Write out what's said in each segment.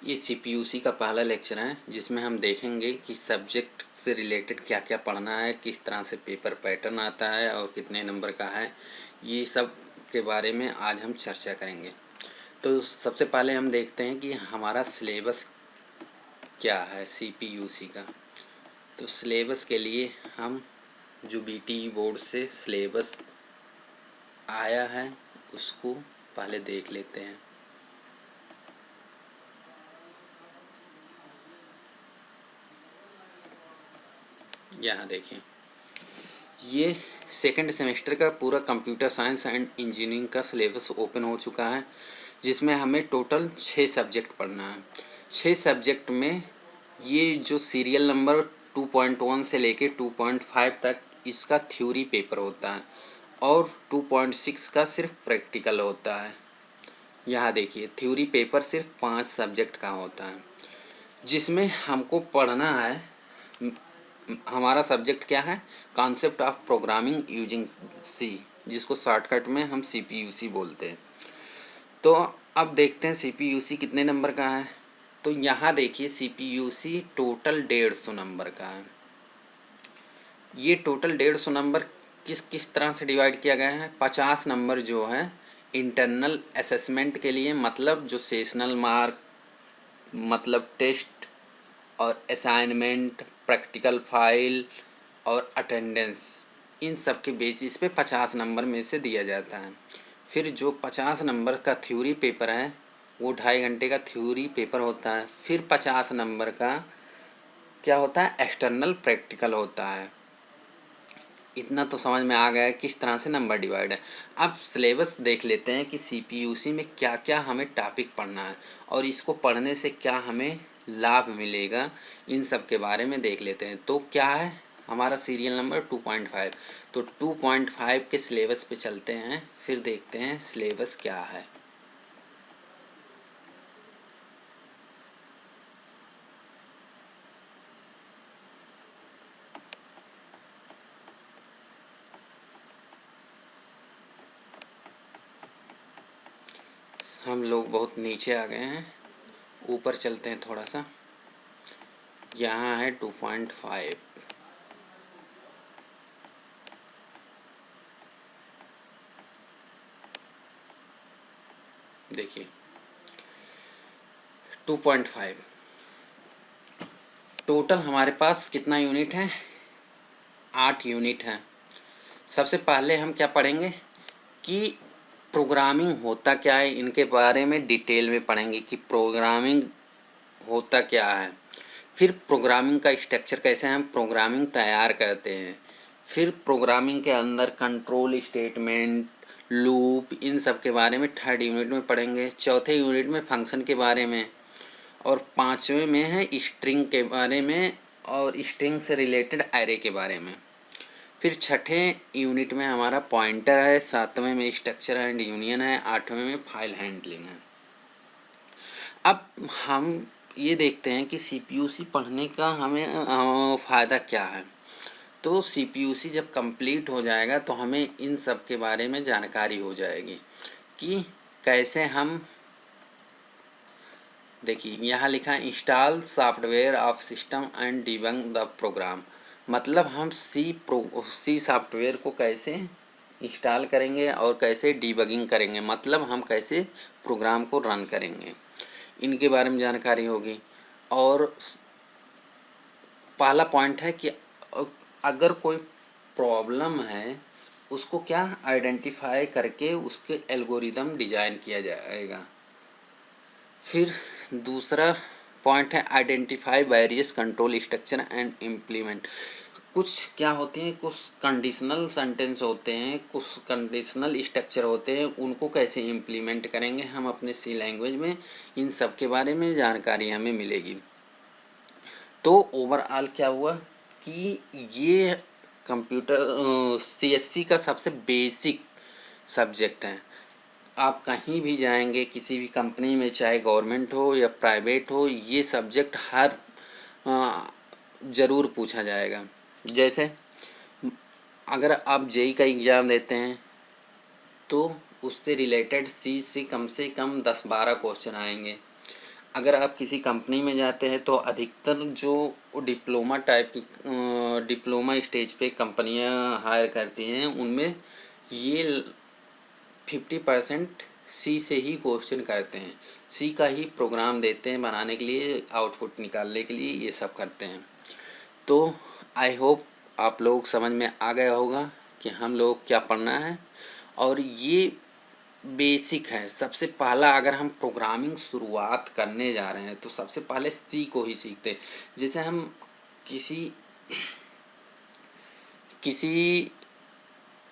ये सीपीयूसी का पहला लेक्चर है जिसमें हम देखेंगे कि सब्जेक्ट से रिलेटेड क्या क्या पढ़ना है, किस तरह से पेपर पैटर्न आता है और कितने नंबर का है। ये सब के बारे में आज हम चर्चा करेंगे। तो सबसे पहले हम देखते हैं कि हमारा सिलेबस क्या है सीपीयूसी का। तो सिलेबस के लिए हम जो बीटी बोर्ड से सिलेबस आया है उसको पहले देख लेते हैं। यहाँ देखें, ये सेकंड सेमेस्टर का पूरा कंप्यूटर साइंस एंड इंजीनियरिंग का सिलेबस ओपन हो चुका है, जिसमें हमें टोटल 6 सब्जेक्ट पढ़ना है। 6 सब्जेक्ट में ये जो सीरियल नंबर 2.1 से लेके 2.5 तक इसका थ्योरी पेपर होता है और 2.6 का सिर्फ प्रैक्टिकल होता है। यहाँ देखिए, थ्योरी पेपर सिर्फ 5 सब्जेक्ट का होता है, जिसमें हमको पढ़ना है। हमारा सब्जेक्ट क्या है? Concept of programming using C, जिसको शॉर्टकट में हम सीपीयूसी बोलते हैं। तो अब देखते हैं सीपीयूसी कितने नंबर का है। तो यहाँ देखिए, सीपीयूसी टोटल 150 नंबर का है। ये टोटल 150 नंबर किस किस तरह से डिवाइड किया गया है? 50 नंबर जो है इंटरनल असेसमेंट के लिए, मतलब जो सेशनल मार्क, मतलब टेस्ट और असाइनमेंट, प्रैक्टिकल फाइल और अटेंडेंस, इन सब के बेसिस पे 50 नंबर में से दिया जाता है। फिर जो 50 नंबर का थ्योरी पेपर है वो 2.5 घंटे का थ्योरी पेपर होता है। फिर 50 नंबर का क्या होता है? एक्सटर्नल प्रैक्टिकल होता है। इतना तो समझ में आ गया है किस तरह से नंबर डिवाइड है। अब सिलेबस देख लेते हैं कि सीपीयूसी में क्या क्या हमें टॉपिक पढ़ना है और इसको पढ़ने से क्या हमें लाभ मिलेगा, इन सब के बारे में देख लेते हैं। तो क्या है हमारा सीरियल नंबर 2.5। तो 2.5 के सिलेबस पे चलते हैं, फिर देखते हैं सिलेबस क्या है। हम लोग बहुत नीचे आ गए हैं, ऊपर चलते हैं थोड़ा सा। यहाँ है 2.5। देखिए 2.5 टोटल हमारे पास कितना यूनिट है? 8 यूनिट हैं। सबसे पहले हम क्या पढ़ेंगे कि प्रोग्रामिंग होता क्या है, इनके बारे में डिटेल में पढ़ेंगे कि प्रोग्रामिंग होता क्या है। फिर प्रोग्रामिंग का स्ट्रक्चर, कैसे हम प्रोग्रामिंग तैयार करते हैं। फिर प्रोग्रामिंग के अंदर कंट्रोल स्टेटमेंट, लूप, इन सब के बारे में 3rd यूनिट में पढ़ेंगे। चौथे यूनिट में फंक्शन के बारे में, और 5वें में है स्ट्रिंग के बारे में और स्ट्रिंग से रिलेटेड एरे के बारे में। फिर 6ठे यूनिट में हमारा पॉइंटर है, 7वें में स्ट्रक्चर एंड यूनियन है, 8वें में फाइल हैंडलिंग है। अब हम ये देखते हैं कि सीपीयूसी पढ़ने का हमें फ़ायदा क्या है। तो सीपीयूसी जब कंप्लीट हो जाएगा तो हमें इन सब के बारे में जानकारी हो जाएगी कि कैसे हम, देखिए यहाँ लिखा है install software of system and debug the program. मतलब हम सी सॉफ्टवेयर को कैसे इंस्टॉल करेंगे और कैसे डिबगिंग करेंगे, मतलब हम कैसे प्रोग्राम को रन करेंगे, इनके बारे में जानकारी होगी। और पहला पॉइंट है कि अगर कोई प्रॉब्लम है उसको क्या आइडेंटिफाई करके उसके एल्गोरिदम डिजाइन किया जाएगा। फिर दूसरा पॉइंट है identify various control structure and implement. कुछ क्या होते हैं, कुछ कंडीशनल सेंटेंस होते हैं, कुछ कंडीशनल स्ट्रक्चर होते हैं, उनको कैसे इम्प्लीमेंट करेंगे हम अपने सी लैंग्वेज में, इन सब के बारे में जानकारी हमें मिलेगी। तो ओवरऑल क्या हुआ कि ये कंप्यूटर सीएससी का सबसे बेसिक सब्जेक्ट है। आप कहीं भी जाएंगे किसी भी कंपनी में, चाहे गवर्नमेंट हो या प्राइवेट हो, ये सब्जेक्ट हर ज़रूर पूछा जाएगा। जैसे अगर आप जेई का एग्ज़ाम देते हैं तो उससे रिलेटेड सी से कम 10-12 क्वेश्चन आएंगे। अगर आप किसी कंपनी में जाते हैं तो अधिकतर जो डिप्लोमा स्टेज पे कंपनियां हायर करती हैं उनमें ये 50% सी से ही क्वेश्चन करते हैं, सी का ही प्रोग्राम देते हैं बनाने के लिए, आउटपुट निकालने के लिए ये सब करते हैं। तो आई होप आप लोग समझ में आ गया होगा कि हम लोग क्या पढ़ना है। और ये बेसिक है। सबसे पहला अगर हम प्रोग्रामिंग शुरुआत करने जा रहे हैं तो सबसे पहले सी को ही सीखते हैं। जैसे हम किसी किसी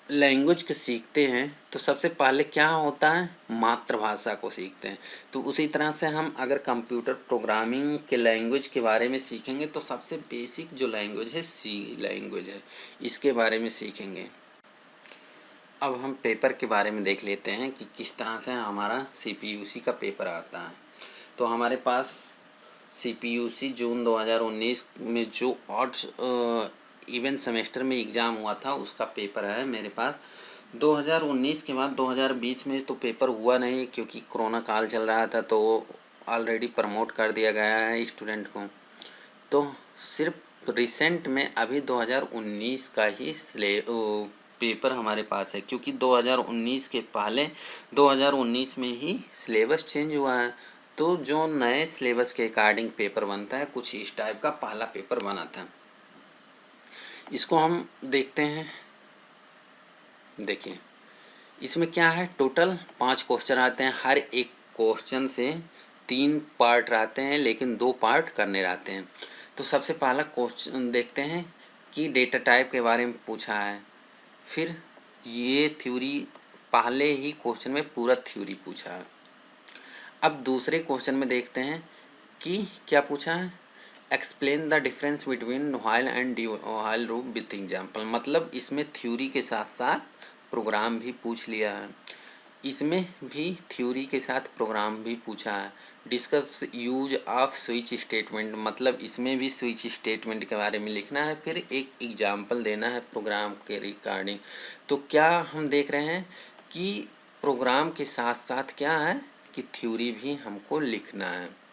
लैंग्वेज को सीखते हैं तो सबसे पहले क्या होता है, मातृभाषा को सीखते हैं। तो उसी तरह से हम अगर कंप्यूटर प्रोग्रामिंग के लैंग्वेज के बारे में सीखेंगे तो सबसे बेसिक जो लैंग्वेज है सी लैंग्वेज है, इसके बारे में सीखेंगे। अब हम पेपर के बारे में देख लेते हैं कि किस तरह से हमारा CPUC का पेपर आता है। तो हमारे पास CPUC जून 2019 में जो इवेंट सेमेस्टर में एग्ज़ाम हुआ था उसका पेपर है मेरे पास। 2019 के बाद 2020 में तो पेपर हुआ नहीं क्योंकि कोरोना काल चल रहा था, तो ऑलरेडी प्रमोट कर दिया गया है स्टूडेंट को। तो सिर्फ रिसेंट में अभी 2019 का ही पेपर हमारे पास है, क्योंकि 2019 के पहले 2019 में ही सिलेबस चेंज हुआ है। तो जो नए सिलेबस के अकॉर्डिंग पेपर बनता है कुछ इस टाइप का पहला पेपर बना था। इसको हम देखते हैं। देखिए इसमें क्या है, टोटल 5 क्वेश्चन आते हैं। हर एक क्वेश्चन से 3 पार्ट रहते हैं लेकिन 2 पार्ट करने रहते हैं। तो सबसे पहला क्वेश्चन देखते हैं कि डेटा टाइप के बारे में पूछा है। फिर ये थ्योरी, पहले ही क्वेश्चन में पूरा थ्योरी पूछा है। अब दूसरे क्वेश्चन में देखते हैं कि क्या पूछा है, explain the difference between while and while loop with example. मतलब इसमें थ्योरी के साथ साथ प्रोग्राम भी पूछ लिया है। इसमें भी थ्योरी के साथ प्रोग्राम भी पूछा है। Discuss use off switch statement, मतलब इसमें भी स्विच स्टेटमेंट के बारे में लिखना है, फिर एक एग्जाम्पल देना है प्रोग्राम के रिगार्डिंग। तो क्या हम देख रहे हैं कि प्रोग्राम के साथ साथ क्या है कि थ्योरी भी हमको लिखना है।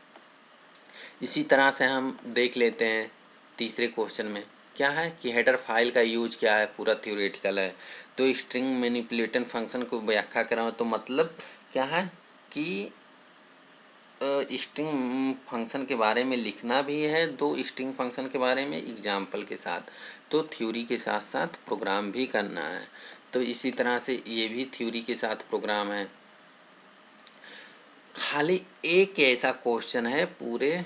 इसी तरह से हम देख लेते हैं तीसरे क्वेश्चन में क्या है कि हेडर फाइल का यूज क्या है, पूरा थ्योरेटिकल है। तो स्ट्रिंग मैनिपुलेशन फंक्शन को व्याख्या करा, तो मतलब क्या है कि स्ट्रिंग फंक्शन के बारे में लिखना भी है, 2 स्ट्रिंग फंक्शन के बारे में एग्जाम्पल के साथ। तो थ्योरी के साथ साथ प्रोग्राम भी करना है। तो इसी तरह से ये भी थ्योरी के साथ प्रोग्राम है। खाली एक ऐसा क्वेश्चन है पूरे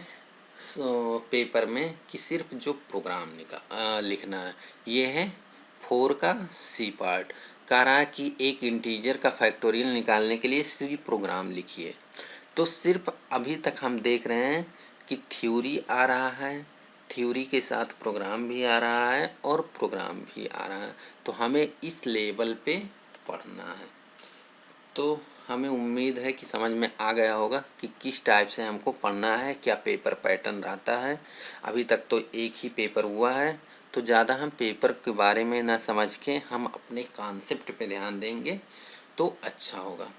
पेपर में कि सिर्फ जो प्रोग्राम लिखना है, ये है 4 का सी पार्ट। कह रहा है कि एक इंटीजर का फैक्टोरियल निकालने के लिए सी प्रोग्राम लिखिए। तो सिर्फ अभी तक हम देख रहे हैं कि थ्योरी आ रहा है, थ्योरी के साथ प्रोग्राम भी आ रहा है और प्रोग्राम भी आ रहा है। तो हमें इस लेवल पे पढ़ना है। तो हमें उम्मीद है कि समझ में आ गया होगा कि किस टाइप से हमको पढ़ना है, क्या पेपर पैटर्न रहता है। अभी तक तो एक ही पेपर हुआ है, तो ज़्यादा हम पेपर के बारे में ना समझ के हम अपने कॉन्सेप्ट पे ध्यान देंगे तो अच्छा होगा।